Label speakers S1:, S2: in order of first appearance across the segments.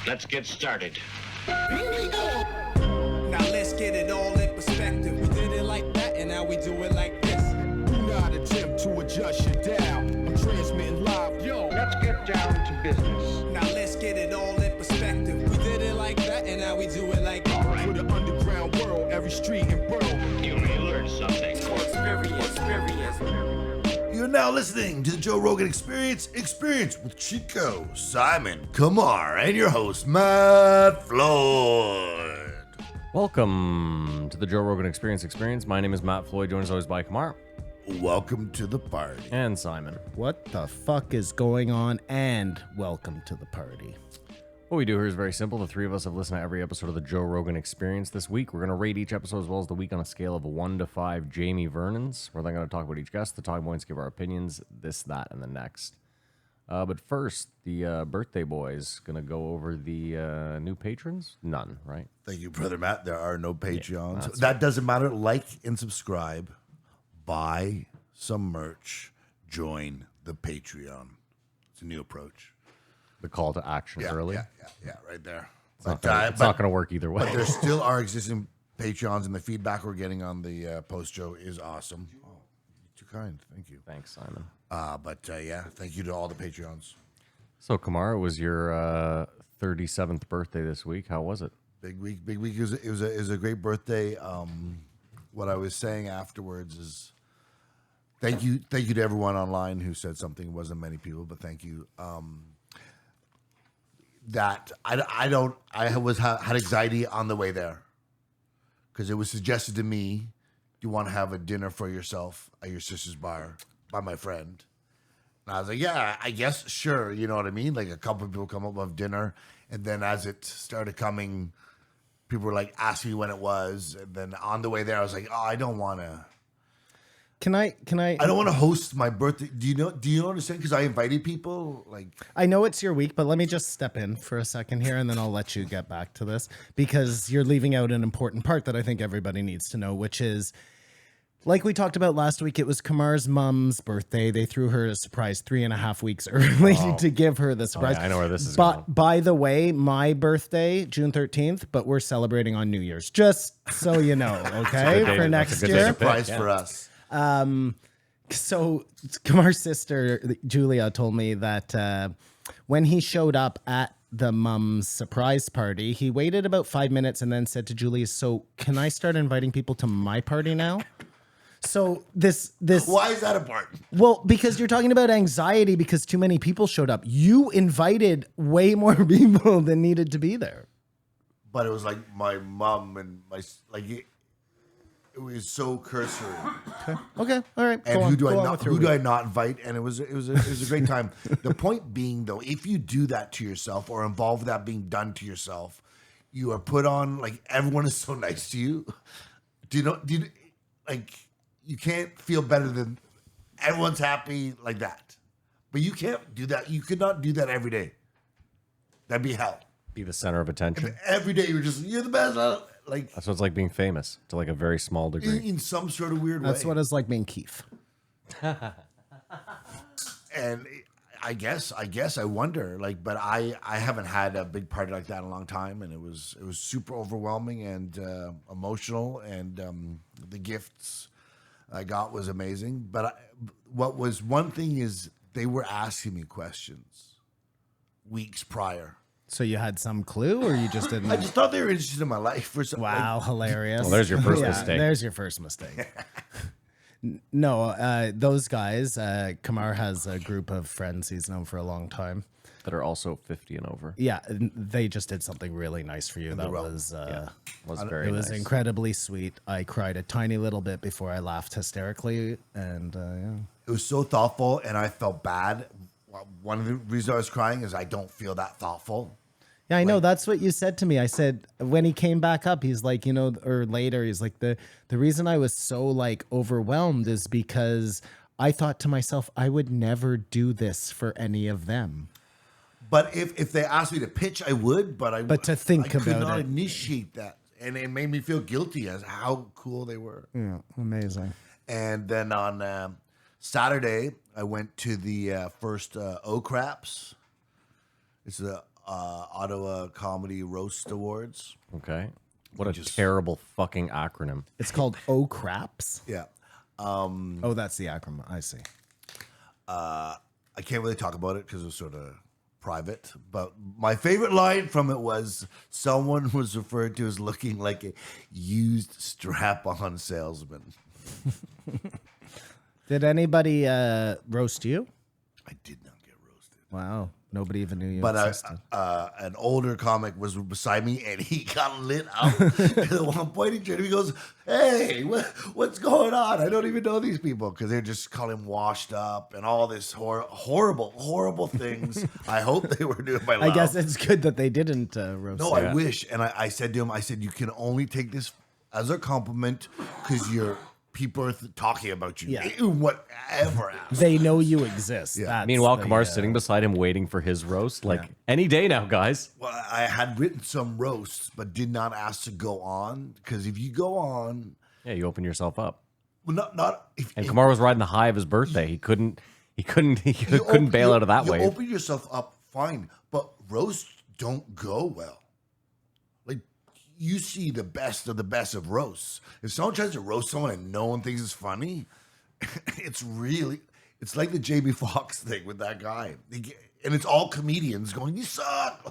S1: Let's get started.
S2: Now let's get it all in perspective. We did it like that, and now we do it like this.
S3: Do not attempt to adjust your dial. I'm transmitting live. Yo,
S1: Let's get down to business.
S2: Now let's get it all in perspective. We did it like that, and now we do it like this.
S3: for the underground world, every street and borough.
S1: You may learn something.
S4: You're now listening to the Joe Rogan Experience with Chico, Simon, Kamar, and your host, Matt Floyd.
S5: Welcome to the Joe Rogan Experience. My name is Matt Floyd, joined as always by Kamar
S4: Welcome to the party.
S5: and Simon.
S6: What the fuck is going on? And welcome to the party.
S5: What we do here is very simple. The three of us have listened to every episode of the Joe Rogan Experience this week. We're going to rate each episode as well as the week on a scale of 1 to 5 Jamie Vernons. We're then going to talk about each guest, the talking points, give our opinions, this, that, and the next. But first, the birthday boys going to go over the new patrons. None, right?
S4: Thank you, Brother Matt. There are no Patreons.
S5: that's
S4: That doesn't matter. Like and subscribe. Buy some merch. Join the Patreon. It's a new approach.
S5: The call to action early.
S4: Yeah, right there.
S5: It's not going to work either way.
S4: But there still are existing Patreons, and the feedback we're getting on the post show is awesome. Oh, too kind. Thank you.
S5: Thanks, Simon.
S4: Yeah, thank you to all the Patreons.
S5: So, Kamar, it was your 37th birthday this week. How was it?
S4: Big week. It was a great birthday. What I was saying afterwards is thank you to everyone online who said something. It wasn't many people, but thank you. That I had anxiety on the way there because it was suggested to me, do you want to have a dinner for yourself at your sister's bar by my friend? And I was like, yeah, I guess, sure. You know what I mean? Like a couple of people come up with dinner. And then as it started coming, people were like, asking me when it was. And then on the way there, I was like, oh, I don't want to.
S6: Can I?
S4: I don't want to host my birthday. Do you understand? Because I invited people. Like,
S6: I know it's your week, but let me just step in for a second here, and then I'll let you get back to this because you're leaving out an important part that I think everybody needs to know, which is, like we talked about last week, it was Kamar's mom's birthday. They threw her a surprise 3.5 weeks early to give her the surprise.
S5: I know where this is
S6: But
S5: going.
S6: by the way, my birthday, June 13th, but we're celebrating on New Year's, just so you know, okay,
S5: day.
S6: for
S5: That's
S6: next
S5: a good day
S6: year.
S5: to pick.
S4: surprise
S5: Yeah.
S4: for us.
S6: So Kamar's sister, Julia, told me that when he showed up at the mom's surprise party, he waited about 5 minutes and then said to Julia, so can I start inviting people to my party now? So this
S4: Why is that important?
S6: well, because you're talking about anxiety because too many people showed up. You invited way more people than needed to be there.
S4: But it was like my mom and it was so cursory.
S6: Okay, all right.
S4: And
S6: go
S4: who
S6: on,
S4: do I
S6: go on
S4: not?
S6: with your
S4: Who do
S6: week.
S4: I not invite? And it was a great time. The point being, though, if you do that to yourself or involve that being done to yourself, you are put on like everyone is so nice to you. You can't feel better than everyone's happy like that. But you can't do that. You could not do that every day. That'd be hell.
S5: Be the center of attention.
S4: Every day you're the best. Like
S5: That's what it's like being famous to like a very small degree.
S4: in some sort of weird way.
S6: That's what it's like being Keith.
S4: And I guess I wonder, like, but I haven't had a big party like that in a long time, and it was super overwhelming and emotional, and the gifts I got was amazing. But what was one thing is they were asking me questions weeks prior.
S6: So you had some clue, or you just didn't?
S4: I just thought they were interested in my life for some.
S6: Wow, hilarious.
S5: Well, there's your first
S6: Yeah,
S5: mistake.
S6: There's your first mistake. No, those guys, Kamar has a group of friends he's known for a long time.
S5: That are also 50 and over.
S6: Yeah, they just did something really nice for you. That
S4: row.
S6: was
S5: Was very
S6: it was
S5: nice.
S6: incredibly sweet. I cried a tiny little bit before I laughed hysterically, and yeah.
S4: It was so thoughtful, and I felt bad. One of the reasons I was crying is I don't feel that thoughtful.
S6: Yeah, I know. That's what you said to me. I said when he came back up, he's like, or later, he's like, the reason I was so like overwhelmed is because I thought to myself, I would never do this for any of them.
S4: But if they asked me to pitch, I would. But
S6: to think
S4: I could
S6: about
S4: not
S6: it.
S4: initiate that, and it made me feel guilty as how cool they were.
S6: Yeah, amazing.
S4: And then on Saturday, I went to the first O Craps. It's a Ottawa Comedy Roast Awards.
S5: Okay. What a terrible fucking acronym.
S6: It's called Oh Craps.
S4: Yeah.
S6: Oh, that's the acronym. I see.
S4: I can't really talk about it because it was sort of private. But my favorite line from it was someone was referred to as looking like a used strap-on salesman.
S6: Did anybody roast you?
S4: I did not get roasted.
S6: Wow. Nobody even knew you
S4: But
S6: existed.
S4: an older comic was beside me, and he got lit up. And at one point, he turned to me, he goes, "Hey, what's going on? I don't even know these people," because they're just calling him washed up and all this horrible things. I hope they were doing my
S6: I
S4: loud.
S6: guess it's good that they didn't roast
S4: No,
S6: you.
S4: I wish. And I said to him, I said, you can only take this as a compliment because people are talking about you.
S6: Yeah.
S4: Whatever.
S6: They know you exist.
S4: Yeah.
S6: That's
S5: Meanwhile,
S6: the,
S5: Kamar's sitting beside him waiting for his roast. Like, any day now, guys.
S4: Well, I had written some roasts, but did not ask to go on because if you go on,
S5: Yeah, you open yourself up.
S4: well, not if,
S5: And
S4: if
S5: Kamar was riding the high of his birthday. He couldn't
S4: you
S5: couldn't bail out of that
S4: you
S5: way.
S4: open yourself up, fine, but roasts don't go well. Like you see the best of the best of roasts. If someone tries to roast someone and no one thinks it's funny, it's like the Jamie Foxx thing with that guy. And it's all comedians going, "You suck."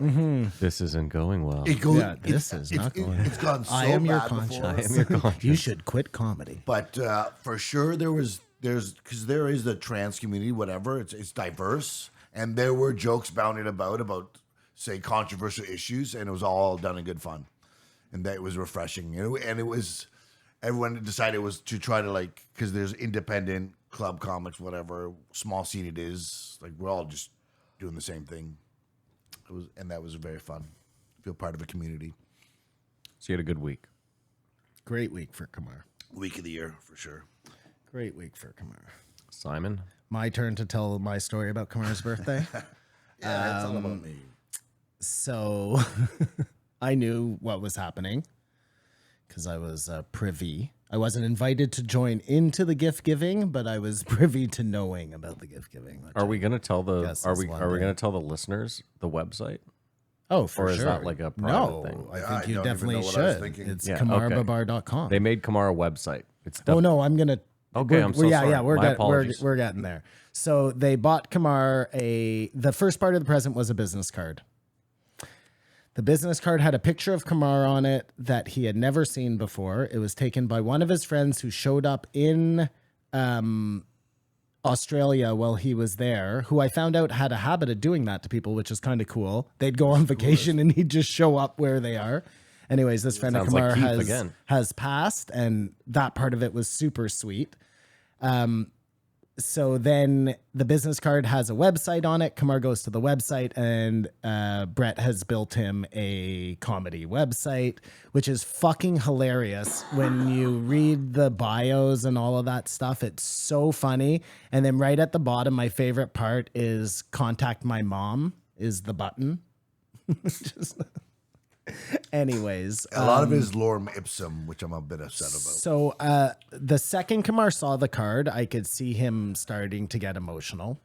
S5: This isn't going well.
S4: It goes.
S6: Yeah, this is not going.
S4: It's gone so
S6: I am your
S4: bad
S6: conscience.
S4: before.
S5: I am your conscience.
S6: You should quit comedy.
S4: But for sure, because there is the trans community, whatever. It's diverse, and there were jokes bounded about say controversial issues, and it was all done in good fun, and that was refreshing. And it was everyone decided it was to try to because there's independent club comics, whatever small scene it is. Like we're all just doing the same thing. That was very fun. Feel part of a community.
S5: So you had a good week.
S6: Great week for Kamar.
S4: Week of the year for sure.
S6: Great week for Kamar.
S5: Simon?
S6: My turn to tell my story about Kamar's birthday.
S4: Yeah, it's all about me.
S6: So I knew what was happening because I was privy. I wasn't invited to join into the gift giving, but I was privy to knowing about the gift giving.
S5: Are we gonna tell the
S6: Guess
S5: are
S6: it's
S5: we
S6: one
S5: are we
S6: thing.
S5: gonna tell the listeners the website?
S6: Oh, for
S5: Or is
S6: sure.
S5: that like a private
S6: no,
S5: thing?
S6: I
S4: I
S6: think you
S4: don't even
S6: definitely
S4: know what I was
S6: should.
S4: thinking.
S6: It's
S5: Yeah,
S6: kamarbabar.com.
S5: They made Kamar a website. It's
S6: Oh no, I'm gonna.
S5: Okay,
S6: we're-
S5: I'm so
S6: we're- yeah,
S5: sorry.
S6: yeah, we're
S5: My
S6: get-
S5: apologies.
S6: we're getting there. So they bought Kamar the first part of the present was a business card. The business card had a picture of Kamar on it that he had never seen before. It was taken by one of his friends who showed up in Australia while he was there, who I found out had a habit of doing that to people, which is kind of cool. They'd go on vacation and he'd just show up where they are. Anyways, this friend of
S5: Sounds like
S6: Kamar
S5: Keith again.
S6: has passed, and that part of it was super sweet. So then the business card has a website on it. Kamar goes to the website, and Brett has built him a comedy website, which is fucking hilarious. When you read the bios and all of that stuff, it's so funny. And then right at the bottom, my favorite part is contact my mom is the button. Just- Anyways,
S4: A lot of it is lorem ipsum, which I'm a bit upset about.
S6: so the second Kamar saw the card, I could see him starting to get emotional.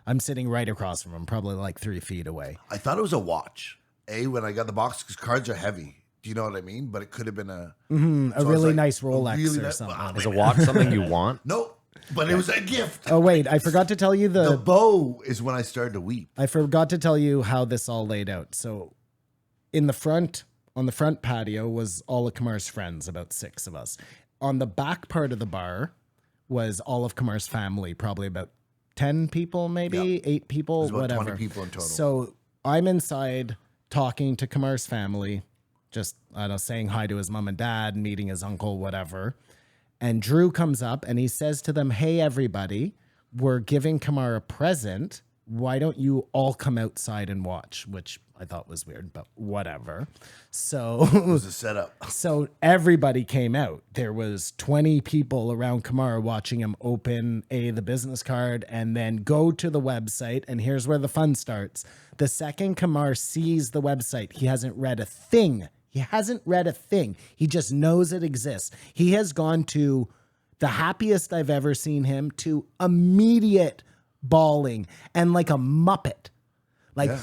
S6: I'm sitting right across from him, probably like 3 feet away.
S4: I thought it was a watch. When I got the box, because cards are heavy. Do you know what I mean? But it could have been
S6: A
S4: So I was
S6: really
S4: like,
S6: nice
S4: a
S6: Rolex
S4: really
S6: or
S4: nice-
S6: something.
S4: wow.
S5: Is a watch something you want?
S4: No, but it was a gift.
S6: Oh wait, I forgot to tell you
S4: The bow is when I started to weep.
S6: I forgot to tell you how this all laid out. So in the front, on the front patio was all of Kamar's friends, about 6 of us. On the back part of the bar was all of Kamar's family, probably about 10 people, maybe
S4: Yeah.
S6: 8 people,
S4: There's about
S6: whatever.
S4: 20 people in total.
S6: So I'm inside talking to Kamar's family, just, I don't know, saying hi to his mom and dad, meeting his uncle, whatever. And Drew comes up and he says to them, "Hey, everybody, we're giving Kamar a present. Why don't you all come outside and watch?" Which I thought was weird, but whatever. So
S4: It was a setup.
S6: so everybody came out. There was 20 people around Kamar watching him open the business card and then go to the website. And here's where the fun starts. The second Kamar sees the website, he hasn't read a thing. He hasn't read a thing. He just knows it exists. He has gone to the happiest I've ever seen him to immediate bawling and like a Muppet. Like,
S4: Yeah.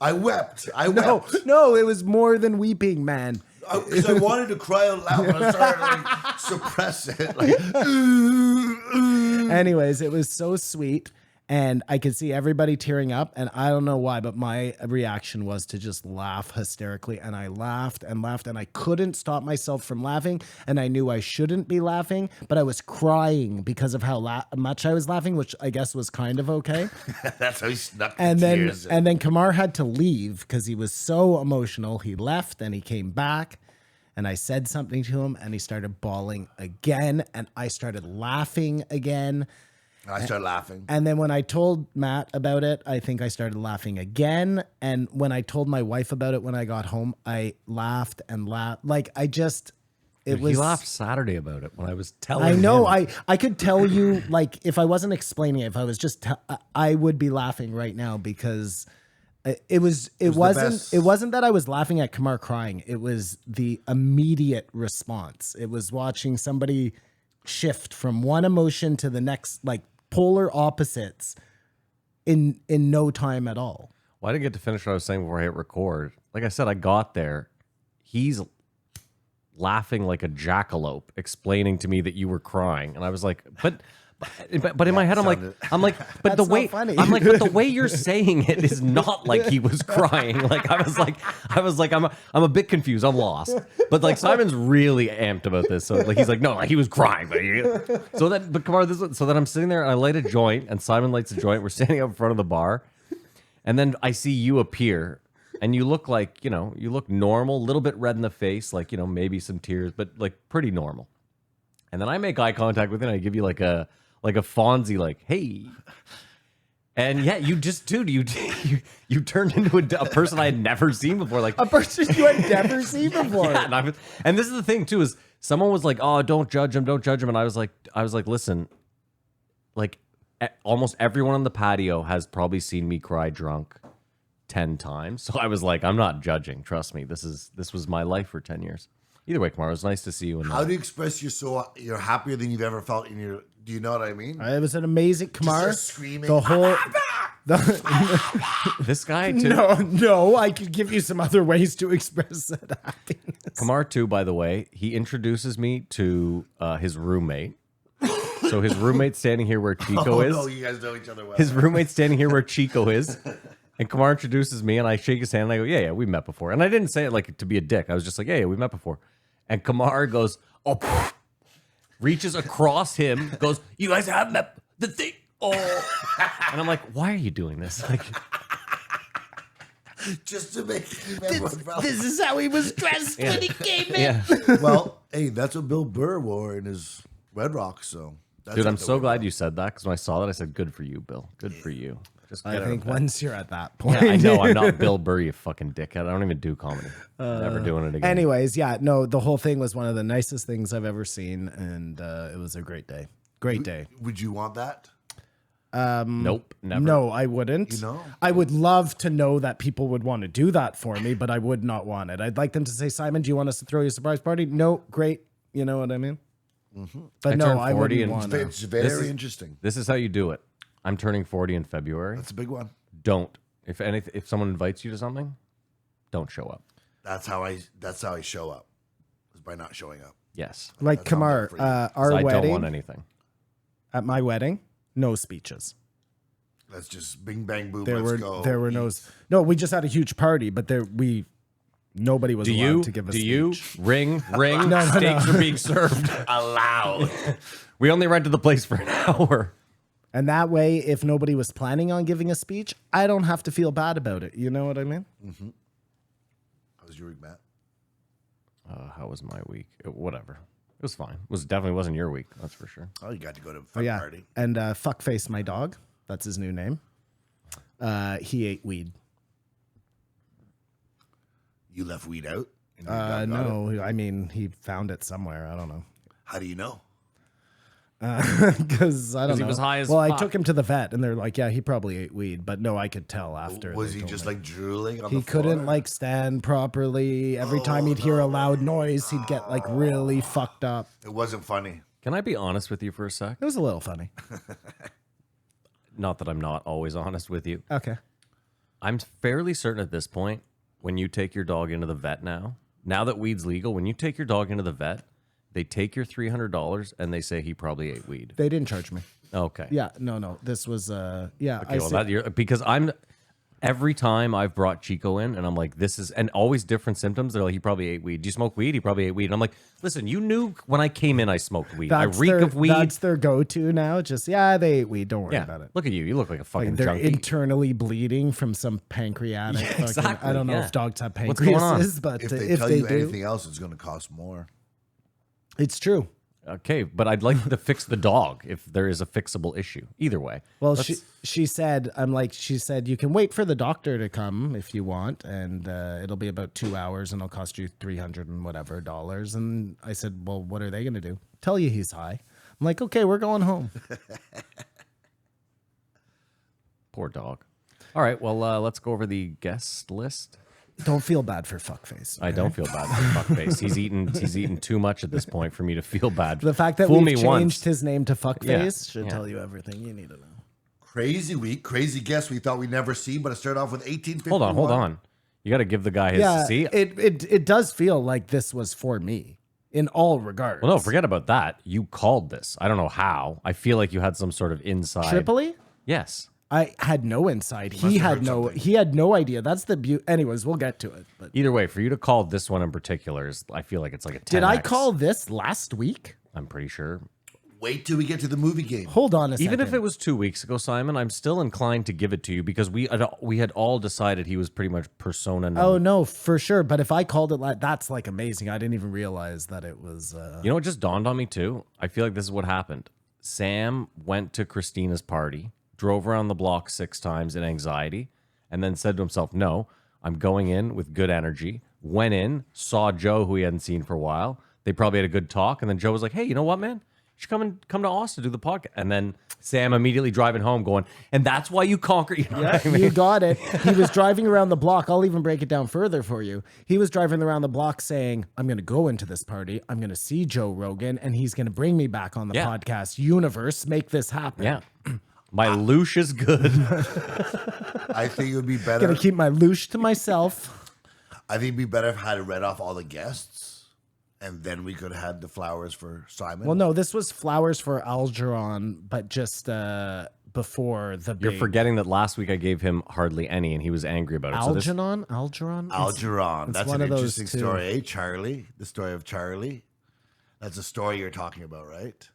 S4: I wept. I
S6: No,
S4: wept.
S6: no, it was more than weeping, man.
S4: Because I wanted to cry out loud, but I started to like, suppress it. Like,
S6: Anyways, it was so sweet. And I could see everybody tearing up. And I don't know why, but my reaction was to just laugh hysterically. And I laughed and laughed. And I couldn't stop myself from laughing. And I knew I shouldn't be laughing. But I was crying because of how much I was laughing, which I guess was kind of okay.
S4: that's how he snuck the
S6: And then,
S4: tears.
S6: and then Kamar had to leave because he was so emotional. He left and he came back. And I said something to him. And he started bawling again. And I started laughing again.
S4: I started laughing.
S6: And then when I told Matt about it, I think I started laughing again. And when I told my wife about it when I got home, I laughed and laughed. Like I just, it was.
S5: He laughed Saturday about it when I was telling
S6: I know.
S5: him.
S6: I could tell you, like, if I wasn't explaining it, if I was just, I would be laughing right now because it wasn't that I was laughing at Kamar crying. It was the immediate response. It was watching somebody shift from one emotion to the next, like polar opposites in no time at all.
S5: Well, I didn't get to finish what I was saying before I hit record. Like I said, I got there. He's laughing like a jackalope, explaining to me that you were crying, and I was like, but in my head, I'm like, but the
S6: That's
S5: way
S6: not funny.
S5: I'm like, but the way you're saying it is not like he was crying. Like I was like, I'm a bit confused. I'm lost. But like Simon's really amped about this. So like he's like, no, like he was crying. But Kamar, so then I'm sitting there and I light a joint and Simon lights a joint. We're standing up in front of the bar, and then I see you appear. And you look like, you look normal, a little bit red in the face, like, maybe some tears, but like pretty normal. And then I make eye contact with you and I give you like a Fonzie, like, hey. And yeah, you just, dude, you turned into a person I had never seen before. Like
S6: A person you had never seen before.
S5: yeah, and this is the thing too, is someone was like, oh, don't judge him. And I was like, listen, like almost everyone on the patio has probably seen me cry drunk 10 times. So I was like, I'm not judging. Trust me. This was my life for 10 years. Either way, Kamar, it was nice to see you.
S4: How do you express you're happier than you've ever felt in your? Do you know what I mean?
S6: It was an amazing Kamar.
S4: Just screaming.
S6: The whole.
S5: This guy too.
S6: No, I could give you some other ways to express that happiness.
S5: Kamar too, by the way, he introduces me to his roommate. So his roommate's standing here where Chico is.
S4: No, you guys know each other well.
S5: His roommate's standing here where Chico is. And Kamar introduces me, and I shake his hand, and I go, yeah, we met before. And I didn't say it like to be a dick. I was just like, yeah, we met before. And Kamar goes, oh, reaches across him, goes, you guys have met the thing. Oh. And I'm like, why are you doing this? Like,
S4: just to make everyone feel.
S6: This is how he was dressed when he came in.
S5: yeah.
S4: Well, hey, that's what Bill Burr wore in his Red Rocks. So, that's
S5: Dude,
S4: what
S5: I'm
S4: they
S5: so
S4: wore.
S5: glad you said that, because when I saw that, I said, good for you, Bill. Good for you. Just
S6: I
S5: get out
S6: think
S5: of bed.
S6: once you're at that point.
S5: Yeah, I know. I'm not Bill Burr, you fucking dickhead. I don't even do comedy. Never doing it again.
S6: Anyways, yeah, no, the whole thing was one of the nicest things I've ever seen, and it was a great day. Great day.
S4: Would you want that?
S5: Nope, never.
S6: No, I wouldn't.
S4: You know?
S6: I would love to know that people would want to do that for me, but I would not want it. I'd like them to say, Simon, do you want us to throw you a surprise party? No, great. You know what I mean? Mm-hmm. But
S5: I
S6: no,
S5: turned
S6: I
S5: 40
S6: wouldn't
S5: and
S6: want to.
S4: It's very interesting.
S5: This is how you do it. I'm turning 40 in February.
S4: That's a big one.
S5: Don't. If someone invites you to something, don't show up.
S4: That's how I show up. Is by not showing up.
S5: Yes.
S6: Like
S4: That's how I'm
S6: Kamar,
S4: there for you.
S6: our
S5: 'Cause I don't want
S6: wedding,
S5: anything.
S6: at my wedding, no speeches.
S4: Let's just bing bang boom.
S6: There
S4: Let's go.
S6: were no, we just had a huge party, but nobody was allowed to give a speech.
S5: Ring,
S6: No,
S5: steaks are being served. Allowed. We only rented the place for an hour.
S6: And that way, if nobody was planning on giving a speech, I don't have to feel bad about it. You know what I mean?
S4: How was your week, Matt?
S5: How was my week? Whatever. It was fine. Definitely wasn't your week. That's for sure.
S4: Oh, you got to go to a fun
S6: Yeah.
S4: party.
S6: And Fuckface, my dog, that's his new name. He ate weed.
S4: You left weed out? And your dog got it?
S6: No, I mean, he found it somewhere. I don't know.
S4: How do you know?
S6: Because I don't know.
S5: he was high as
S6: well, I
S5: fuck.
S6: took him to the vet, and they're like, "Yeah, he probably ate weed." But no, I could tell after.
S4: Was
S6: they
S4: he
S6: told
S4: just
S6: me.
S4: like drooling on
S6: He
S4: the floor?
S6: couldn't like stand properly. Every time he'd hear a loud noise, he'd get like really fucked up.
S4: It wasn't funny.
S5: Can I be honest with you for a sec?
S6: It was a little funny.
S5: Not that I'm not always honest with you.
S6: Okay.
S5: I'm fairly certain at this point, when you take your dog into the vet now that weed's legal, when you take your dog into the vet, they take your $300 and they say he probably ate weed.
S6: They didn't charge me.
S5: Okay.
S6: Yeah, no. This was yeah.
S5: Okay, because every time I've brought Chico in and I'm like, this is, and always different symptoms. They're like, he probably ate weed. Do you smoke weed? He probably ate weed. And I'm like, listen, you knew when I came in, I smoked weed. I reek of weed.
S6: That's their go-to now. Just, they ate weed. Don't worry about it.
S5: Look at you. You look like a fucking
S6: They're
S5: junkie.
S6: internally bleeding from some pancreatic.
S5: Yeah, exactly,
S6: I don't know
S5: yeah.
S6: if dogs have
S5: What's going on?
S6: pancreases, but
S4: If they
S6: if
S4: tell
S6: they
S4: you
S6: do,
S4: anything else, it's going to cost more.
S6: it's true.
S5: Okay, but I'd like to fix the dog if there is a fixable issue. Either way.
S6: Well, she said, she said, you can wait for the doctor to come if you want, and it'll be about 2 hours, and it'll cost you $300 and whatever dollars. And I said, well, what are they going to do? Tell you he's high. I'm like, okay, we're going home.
S5: Poor dog. All right, well, let's go over the guest list.
S6: Don't feel bad for fuckface.
S5: I don't feel bad for fuckface. He's eaten too much at this point for me to feel bad.
S6: The fact that
S5: Fool
S6: we've
S5: me
S6: changed
S5: once.
S6: his name to fuckface should
S5: Yeah.
S6: tell you everything you need to know.
S4: Crazy week, crazy guest we thought we'd never see, but it started off with 1851.
S5: Hold on. You got to give the guy his see.
S6: It does feel like this was for me in all regards.
S5: Well, no, forget about that. You called this. I don't know how. I feel like you had some sort of inside.
S6: Tripoli?
S5: Yes.
S6: I had no insight.
S4: must
S6: He
S4: have
S6: had
S4: heard something.
S6: he had no idea. That's the beauty. Anyways, we'll get to it. But
S5: Either way, for you to call this one in particular, I feel like it's like a 10X.
S6: did I call this last week?
S5: I'm pretty sure.
S4: Wait till we get to the movie game.
S6: Hold on a second.
S5: Even if it was 2 weeks ago, Simon, I'm still inclined to give it to you because we had all decided he was pretty much persona non.
S6: Oh no, for sure. But if I called it that's like amazing. I didn't even realize that it was.
S5: You know what just dawned on me too? I feel like this is what happened. Sam went to Christina's party, drove around the block 6 times in anxiety, and then said to himself, no, I'm going in with good energy. Went in, saw Joe, who he hadn't seen for a while. They probably had a good talk. And then Joe was like, hey, you know what, man? You should come to Austin to do the podcast. And then Sam immediately driving home going, and that's why you conquer. You know what I mean?
S6: You got it. He was driving around the block. I'll even break it down further for you. He was driving around the block saying, I'm going to go into this party. I'm going to see Joe Rogan, and he's going to bring me back on the
S5: Yeah.
S6: podcast universe. Make this happen.
S5: Yeah. My loosh is good.
S4: I think it would be
S6: Going
S4: better.
S6: to keep my loosh to myself.
S4: I think it'd be better if I had read off all the guests, and then we could have had the flowers for Simon.
S6: Well, no, this was flowers for Algeron, but just before the big...
S5: You're forgetting that last week I gave him hardly any, and he was angry about it. So this,
S6: Algeron? Algeron?
S4: Algeron. That's
S6: one
S4: an
S6: of those
S4: interesting
S6: two.
S4: story, eh? Charlie, the story of Charlie. That's a story you're talking about, right?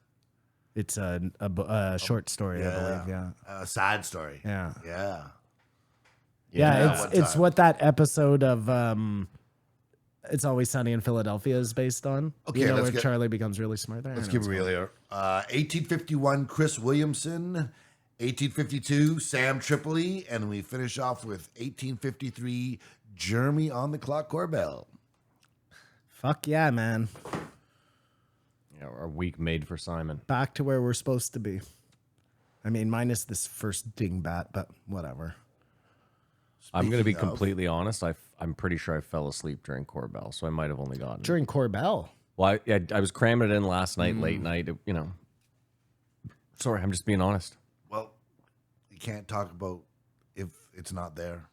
S6: It's a short story, I believe. Yeah.
S4: A sad story.
S6: Yeah.
S4: Yeah.
S6: Yeah,
S4: one
S6: it's
S4: time.
S6: what that episode of It's Always Sunny in Philadelphia is based on.
S4: Okay,
S6: you know,
S4: let's
S6: where
S4: get-
S6: Charlie becomes really smart there.
S4: Let's
S6: I
S4: keep
S6: know
S4: it
S6: it's
S4: real here. 1851, Chris Williamson. 1852, Sam Tripoli. And we finish off with 1853, Jeremy on the clock, Corbell.
S6: Fuck yeah, man.
S5: a week made for Simon.
S6: Back to where we're supposed to be. I mean, minus this first dingbat, but whatever.
S5: I'm going to be
S4: Speaking of-
S5: completely honest. I'm pretty sure I fell asleep during Corbell, so I might have only gotten.
S6: During Corbell.
S5: Well, I was cramming it in last night, late night. You know. Sorry, I'm just being honest.
S4: Well, you can't talk about if it's not there.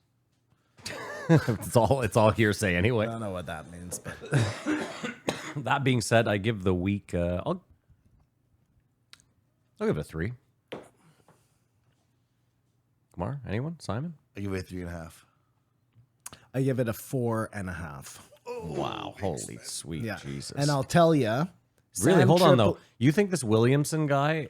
S5: It's all hearsay anyway.
S6: I don't know what that means, but
S5: That being said, I give the week. I'll give it a 3. Kamar, anyone? Simon?
S4: I give it a 3.5.
S6: I give it a 4.5.
S5: Wow, holy sweet
S6: Yeah.
S5: Jesus!
S6: And I'll tell you.
S5: really hold on though. You think this Williamson guy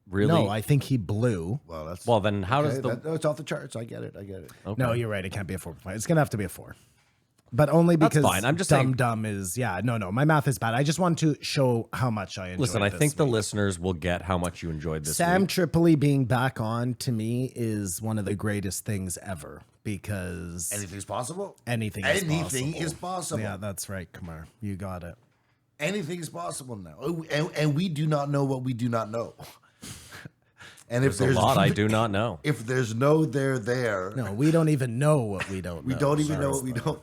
S5: really?
S6: No, I think he blew.
S4: Well, that's
S5: Well, then how does the?
S4: no, it's off the charts. I get it.
S5: Okay.
S6: No, you're right. It can't be a 4.5. It's going to have to be a 4. But only
S5: That's
S6: because
S5: fine. I'm just saying-
S6: dumb is, no, my math is bad. I just want to show how much I enjoyed
S5: Listen, I
S6: this
S5: think the
S6: week.
S5: listeners will get how much you enjoyed this
S6: Sam
S5: week.
S6: Tripoli being back on to me is one of the greatest things ever because
S4: Anything's possible.
S6: anything
S4: is possible.
S6: Yeah, that's right, Kamar. You got it.
S4: Anything is possible now. And we do not know what we do not know. And if
S5: There's a lot I do not know.
S4: If there's no there there,
S6: No, we don't even know what we don't know.
S4: we don't even know what we don't.